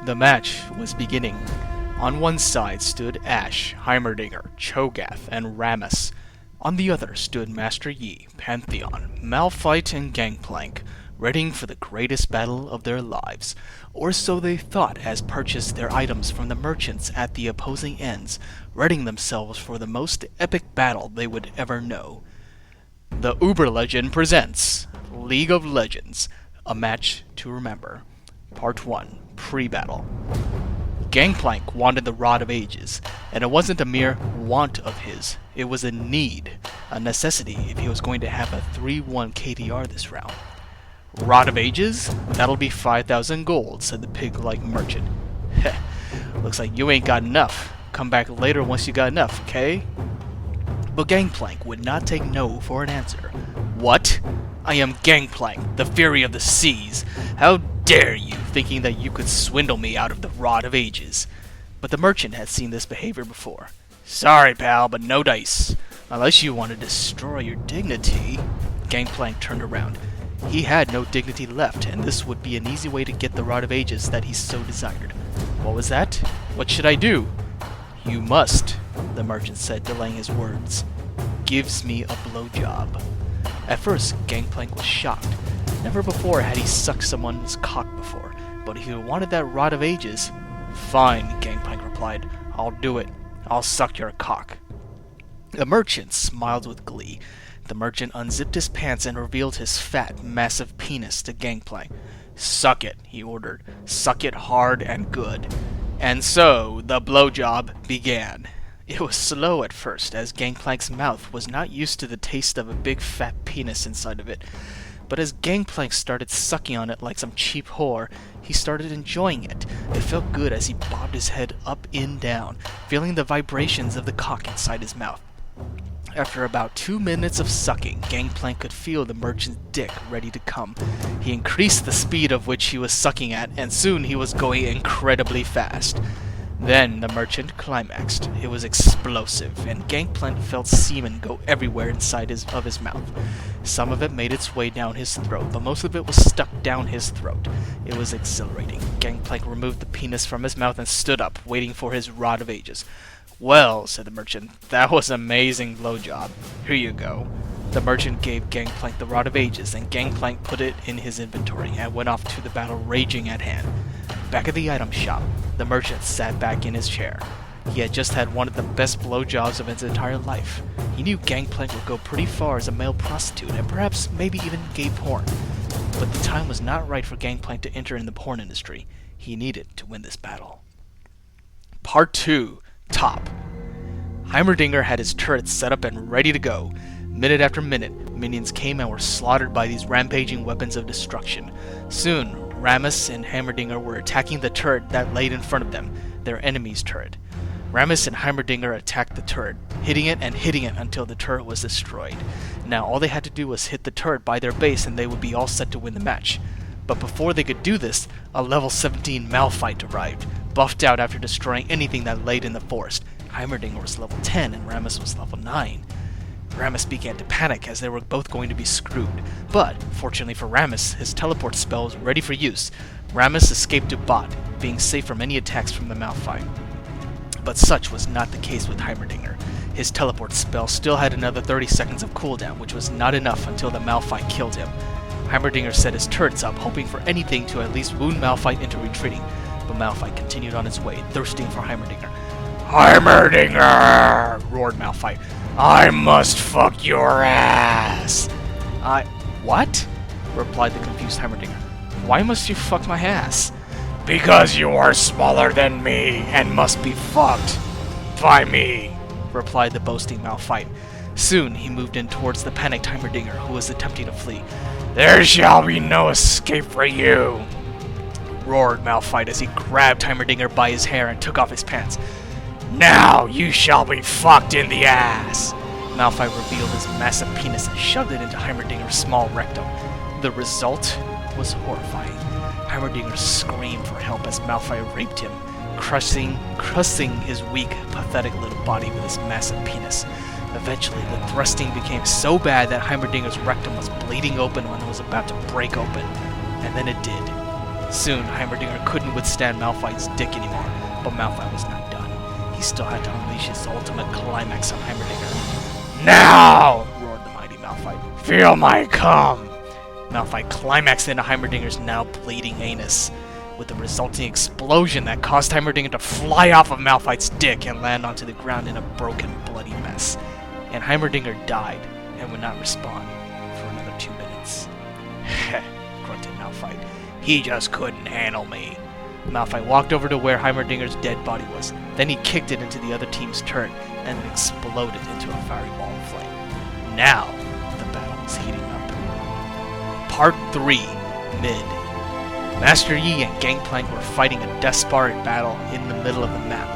The match was beginning. On one side stood Ash, Heimerdinger, Cho'gath, and Rammus. On the other stood Master Yi, Pantheon, Malphite, and Gangplank, readying for the greatest battle of their lives, or so they thought as purchased their items from the merchants at the opposing ends, readying themselves for the most epic battle they would ever know. The Uber Legend presents League of Legends, a match to remember. Part 1, Pre-Battle. Gangplank wanted the Rod of Ages, and it wasn't a mere want of his, it was a need, a necessity if he was going to have a 3-1 KDR this round. Rod of Ages? That'll be 5,000 gold, said the pig-like merchant. Heh, looks like you ain't got enough. Come back later once you got enough, okay? But Gangplank would not take no for an answer. What? I am Gangplank, the Fury of the Seas. How dare you, thinking that you could swindle me out of the Rod of Ages? But the merchant had seen this behavior before. Sorry, pal, but no dice. Unless you want to destroy your dignity. Gangplank turned around. He had no dignity left, and this would be an easy way to get the Rod of Ages that he so desired. What was that? What should I do? You must, the merchant said, delaying his words. Gives me a blowjob. At first, Gangplank was shocked. Never before had he sucked someone's cock before, but if he wanted that Rod of Ages... Fine, Gangplank replied. I'll do it. I'll suck your cock. The merchant smiled with glee. The merchant unzipped his pants and revealed his fat, massive penis to Gangplank. Suck it, he ordered. Suck it hard and good. And so, the blowjob began. It was slow at first, as Gangplank's mouth was not used to the taste of a big fat penis inside of it. But as Gangplank started sucking on it like some cheap whore, he started enjoying it. It felt good as he bobbed his head up and down, feeling the vibrations of the cock inside his mouth. After about 2 minutes of sucking, Gangplank could feel the merchant's dick ready to come. He increased the speed of which he was sucking at, and soon he was going incredibly fast. Then the merchant climaxed. It was explosive, and Gangplank felt semen go everywhere inside of his mouth. Some of it made its way down his throat, but most of it was stuck down his throat. It was exhilarating. Gangplank removed the penis from his mouth and stood up, waiting for his Rod of Ages. Well, said the merchant, that was an amazing blowjob. Here you go. The merchant gave Gangplank the Rod of Ages, and Gangplank put it in his inventory and went off to the battle raging at hand. Back at the item shop, the merchant sat back in his chair. He had just had one of the best blowjobs of his entire life. He knew Gangplank would go pretty far as a male prostitute, and perhaps maybe even gay porn. But the time was not right for Gangplank to enter in the porn industry. He needed to win this battle. Part 2. Top. Heimerdinger had his turrets set up and ready to go. Minute after minute, minions came and were slaughtered by these rampaging weapons of destruction. Soon, Rammus and Heimerdinger were attacking the turret that laid in front of them, their enemy's turret. Rammus and Heimerdinger attacked the turret, hitting it and hitting it until the turret was destroyed. Now all they had to do was hit the turret by their base and they would be all set to win the match. But before they could do this, a level 17 Malphite arrived, buffed out after destroying anything that laid in the forest. Heimerdinger was level 10 and Rammus was level 9. Rammus began to panic as they were both going to be screwed. But, fortunately for Rammus, his teleport spell was ready for use. Rammus escaped to Bot, being safe from any attacks from the Malphite. But such was not the case with Heimerdinger. His teleport spell still had another 30 seconds of cooldown, which was not enough until the Malphite killed him. Heimerdinger set his turrets up, hoping for anything to at least wound Malphite into retreating. But Malphite continued on his way, thirsting for Heimerdinger. Heimerdinger! Roared Malphite. I must fuck your ass! What? Replied the confused Heimerdinger. Why must you fuck my ass? Because you are smaller than me and must be fucked by me, replied the boasting Malphite. Soon he moved in towards the panicked Heimerdinger, who was attempting to flee. There shall be no escape for you, roared Malphite as he grabbed Heimerdinger by his hair and took off his pants. Now you shall be fucked in the ass! Malphite revealed his massive penis and shoved it into Heimerdinger's small rectum. The result was horrifying. Heimerdinger screamed for help as Malphite raped him, crushing his weak, pathetic little body with his massive penis. Eventually, the thrusting became so bad that Heimerdinger's rectum was bleeding open when it was about to break open. And then it did. Soon, Heimerdinger couldn't withstand Malphite's dick anymore, but Malphite was not done. He still had to unleash his ultimate climax on Heimerdinger. "Now!" roared the mighty Malphite. "Feel my cum!" Malphite climaxed into Heimerdinger's now bleeding anus, with the resulting explosion that caused Heimerdinger to fly off of Malphite's dick and land onto the ground in a broken, bloody mess. And Heimerdinger died and would not respond for another 2 minutes. "Heh," grunted Malphite. "He just couldn't handle me." Malphite walked over to where Heimerdinger's dead body was. Then he kicked it into the other team's turret, and it exploded into a fiery ball of flame. Now, the battle was heating up. Part 3, Mid. Master Yi and Gangplank were fighting a desperate battle in the middle of the map.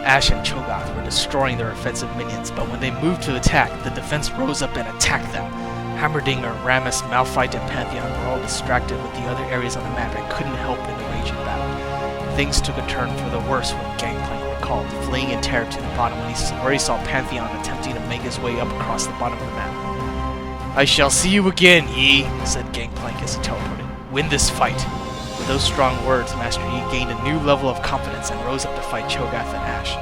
Ash and Cho'gath were destroying their offensive minions, but when they moved to attack, the defense rose up and attacked them. Heimerdinger, Rammus, Malphite, and Pantheon were all distracted with the other areas on the map and couldn't help in the raging battle. Things took a turn for the worse when Gangplank recalled, fleeing in terror to the bottom where he saw Pantheon attempting to make his way up across the bottom of the map. "I shall see you again, Yi," said Gangplank as he teleported. "Win this fight." With those strong words, Master Yi gained a new level of confidence and rose up to fight Cho'gath and Ash.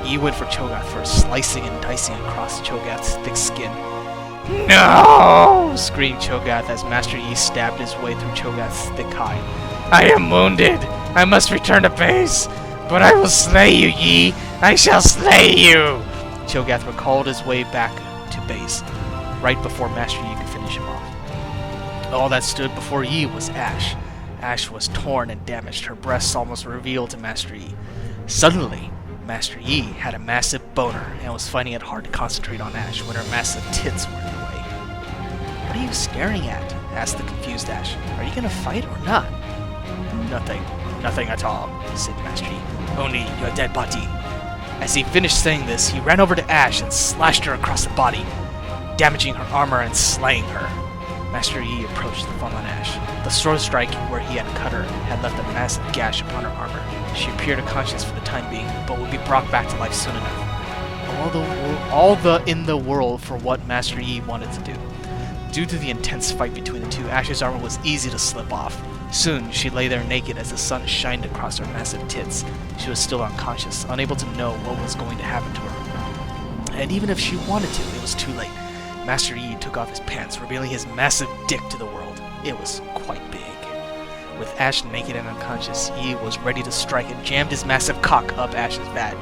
Yi went for Cho'gath first, slicing and dicing across Cho'gath's thick skin. "No!" screamed Cho'gath as Master Yi stabbed his way through Cho'gath's thick hide. "I am wounded! I must return to base! But I will slay you, Yi! I shall slay you!" Cho'gath recalled his way back to base, right before Master Yi could finish him off. All that stood before Yi was Ash. Ash was torn and damaged, her breasts almost revealed to Master Yi. Suddenly, Master Yi had a massive boner and was finding it hard to concentrate on Ash when her massive tits were in the way. "What are you staring at?" asked the confused Ash. "Are you gonna fight or not?" Nothing at all," said Master Yi. "Only your dead body." As he finished saying this, he ran over to Ash and slashed her across the body, damaging her armor and slaying her. Master Yi approached the fallen Ash. The sword strike where he had cut her had left a massive gash upon her armor. She appeared unconscious for the time being, but would be brought back to life soon enough. All in the world for what Master Yi wanted to do. Due to the intense fight between the two, Ash's armor was easy to slip off. Soon, she lay there naked as the sun shined across her massive tits. She was still unconscious, unable to know what was going to happen to her. And even if she wanted to, it was too late. Master Yi took off his pants, revealing his massive dick to the world. It was quite big. With Ash naked and unconscious, Yi was ready to strike and jammed his massive cock up Ash's vag.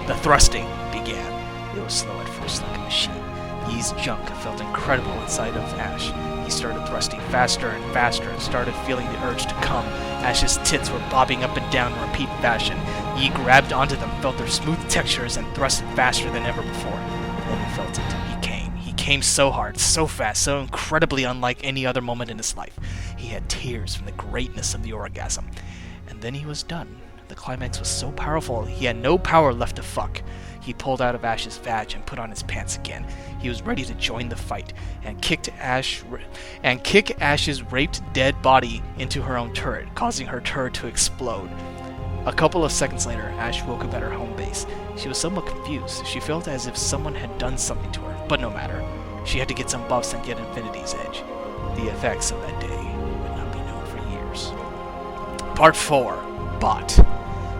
The thrusting began. It was slow at first, like a machine. Yi's junk felt incredible inside of Ash. He started thrusting faster and faster and started feeling the urge to come. Ash's tits were bobbing up and down in repeat fashion. Yi grabbed onto them, felt their smooth textures, and thrusted faster than ever before. Then he felt it. He came so hard, so fast, so incredibly unlike any other moment in his life. He had tears from the greatness of the orgasm. And then he was done. The climax was so powerful, he had no power left to fuck. He pulled out of Ash's vag and put on his pants again. He was ready to join the fight and kick Ash's raped dead body into her own turret, causing her turret to explode. A couple of seconds later, Ash woke up at her home base. She was somewhat confused. She felt as if someone had done something to her, but no matter. She had to get some buffs and get Infinity's Edge. The effects of that day would not be known for years. Part 4. Bot.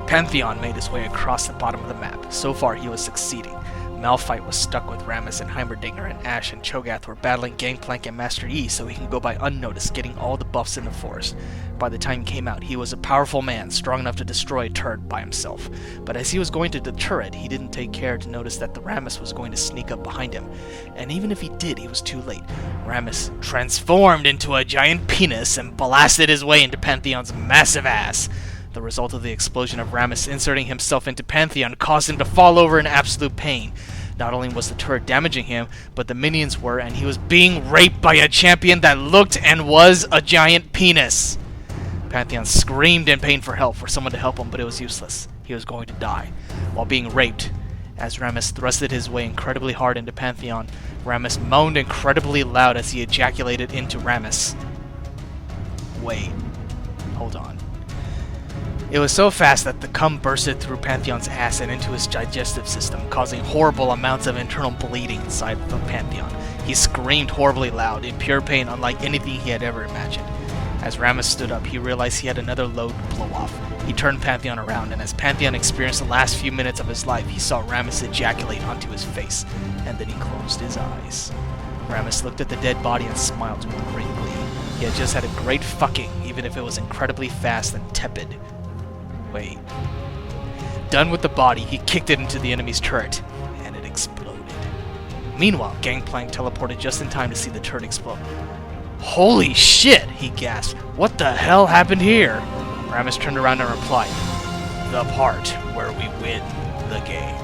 Pantheon made his way across the bottom of the map. So far, he was succeeding. Malphite was stuck with Rammus and Heimerdinger, and Ash and Cho'gath were battling Gangplank and Master Yi so he can go by unnoticed, getting all the buffs in the forest. By the time he came out, he was a powerful man, strong enough to destroy a turret by himself. But as he was going to the turret, he didn't take care to notice that the Rammus was going to sneak up behind him. And even if he did, he was too late. Rammus transformed into a giant penis and blasted his way into Pantheon's massive ass. The result of the explosion of Rammus inserting himself into Pantheon caused him to fall over in absolute pain. Not only was the turret damaging him, but the minions were, and he was being raped by a champion that looked and was a giant penis. Pantheon screamed in pain for help, for someone to help him, but it was useless. He was going to die while being raped. As Rammus thrusted his way incredibly hard into Pantheon, Rammus moaned incredibly loud as he ejaculated into Rammus. Wait. Hold on. It was so fast that the cum bursted through Pantheon's ass and into his digestive system, causing horrible amounts of internal bleeding inside of Pantheon. He screamed horribly loud, in pure pain unlike anything he had ever imagined. As Rammus stood up, he realized he had another load blow off. He turned Pantheon around, and as Pantheon experienced the last few minutes of his life, he saw Rammus ejaculate onto his face, and then he closed his eyes. Rammus looked at the dead body and smiled with great glee. He had just had a great fucking, even if it was incredibly fast and tepid. Wait. Done with the body, he kicked it into the enemy's turret, and it exploded. Meanwhile, Gangplank teleported just in time to see the turret explode. Holy shit, he gasped. What the hell happened here? Rammus turned around and replied, the part where we win the game.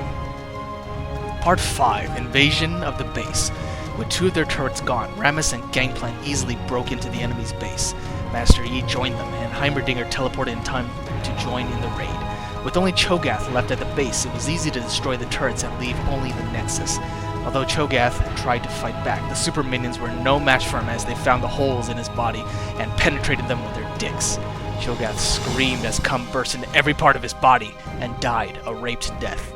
Part 5, Invasion of the Base. With 2 of their turrets gone, Rammus and Gangplank easily broke into the enemy's base. Master Yi joined them, and Heimerdinger teleported in time to join in the raid. With only Cho'gath left at the base, it was easy to destroy the turrets and leave only the Nexus. Although Cho'gath tried to fight back, the super minions were no match for him as they found the holes in his body and penetrated them with their dicks. Cho'gath screamed as cum burst into every part of his body and died a raped death.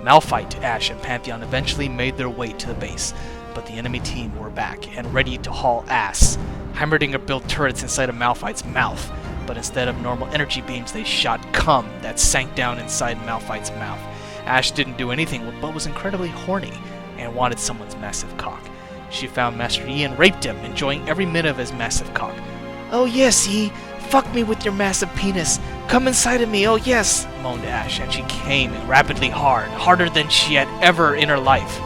Malphite, Ash, and Pantheon eventually made their way to the base, but the enemy team were back and ready to haul ass. Heimerdinger built turrets inside of Malphite's mouth, but instead of normal energy beams, they shot cum that sank down inside Malphite's mouth. Ash didn't do anything but was incredibly horny and wanted someone's massive cock. She found Master Yi and raped him, enjoying every minute of his massive cock. "Oh yes, Yi, fuck me with your massive penis. Come inside of me, oh yes," moaned Ash, and she came rapidly hard, harder than she had ever in her life.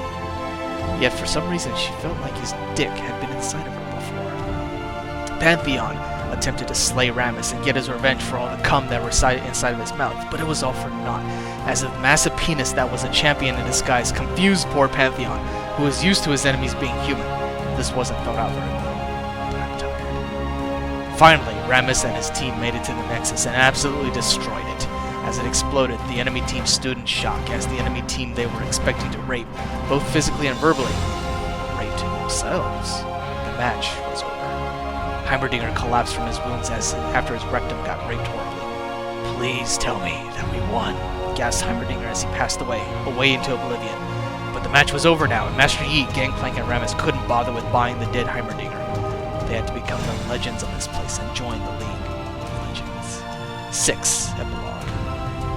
Yet for some reason she felt like his dick had been inside of her before. Pantheon attempted to slay Rammus and get his revenge for all the cum that resided inside of his mouth, but it was all for naught, as the massive penis that was a champion in disguise confused poor Pantheon, who was used to his enemies being human. This wasn't thought out very well, but I'm tired. Finally, Rammus and his team made it to the Nexus and absolutely destroyed it. As it exploded, the enemy team stood in shock, as the enemy team they were expecting to rape, both physically and verbally, raped themselves. The match was over. Heimerdinger collapsed from his wounds after his rectum got raped horribly. "Please tell me that we won," gasped Heimerdinger as he passed away into oblivion. But the match was over now, and Master Yi, Gangplank, and Rammus couldn't bother with buying the dead Heimerdinger. They had to become the legends of this place and join the League of Legends. 6. Epilogue.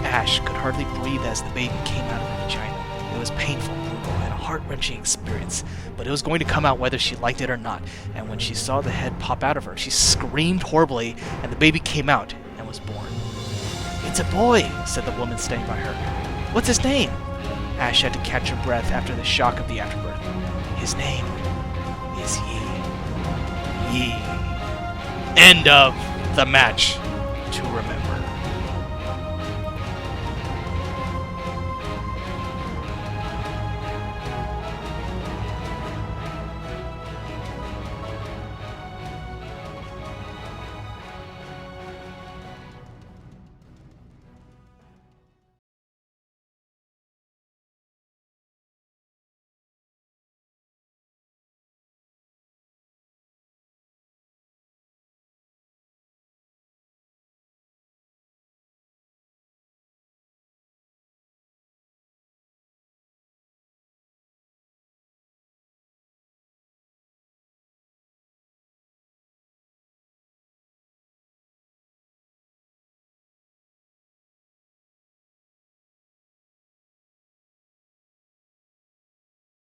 Ash could hardly breathe as the baby came out of her vagina. It was painful, brutal, and a heart-wrenching experience, but it was going to come out whether she liked it or not, and when she saw the head pop out of her, she screamed horribly, and the baby came out and was born. "It's a boy," said the woman standing by her. "What's his name?" Ash had to catch her breath after the shock of the afterbirth. "His name is Yi." Yi. End of the match to remember.